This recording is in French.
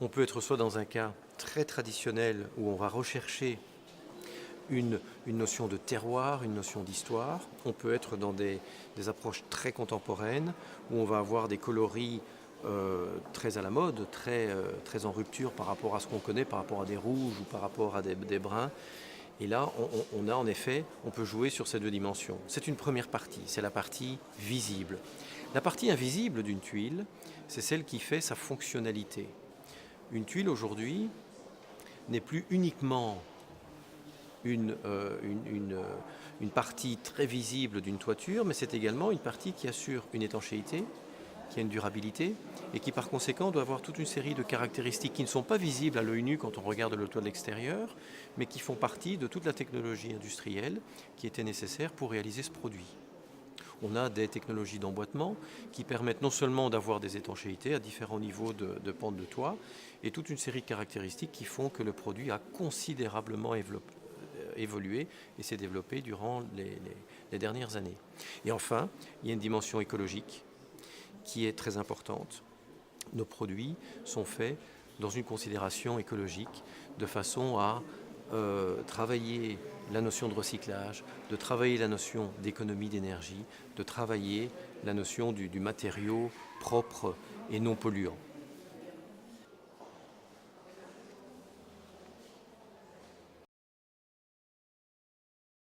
On peut être soit dans un cas très traditionnel où on va rechercher une notion de terroir, une notion d'histoire. On peut être dans des approches très contemporaines où on va avoir des coloris très à la mode, très en rupture par rapport à ce qu'on connaît, par rapport à des rouges ou par rapport à des bruns. Et là, on a en effet, on peut jouer sur ces deux dimensions. C'est une première partie, c'est la partie visible. La partie invisible d'une tuile, c'est celle qui fait sa fonctionnalité. Une tuile aujourd'hui n'est plus uniquement une partie très visible d'une toiture, mais c'est également une partie qui assure une étanchéité, qui a une durabilité et qui par conséquent doit avoir toute une série de caractéristiques qui ne sont pas visibles à l'œil nu quand on regarde le toit de l'extérieur, mais qui font partie de toute la technologie industrielle qui était nécessaire pour réaliser ce produit. On a des technologies d'emboîtement qui permettent non seulement d'avoir des étanchéités à différents niveaux de pente de toit, et toute une série de caractéristiques qui font que le produit a considérablement évolué et s'est développé durant les dernières années. Et enfin, il y a une dimension écologique qui est très importante. Nos produits sont faits dans une considération écologique de façon à travailler la notion de recyclage, de travailler la notion d'économie d'énergie, de travailler la notion du matériau propre et non polluant.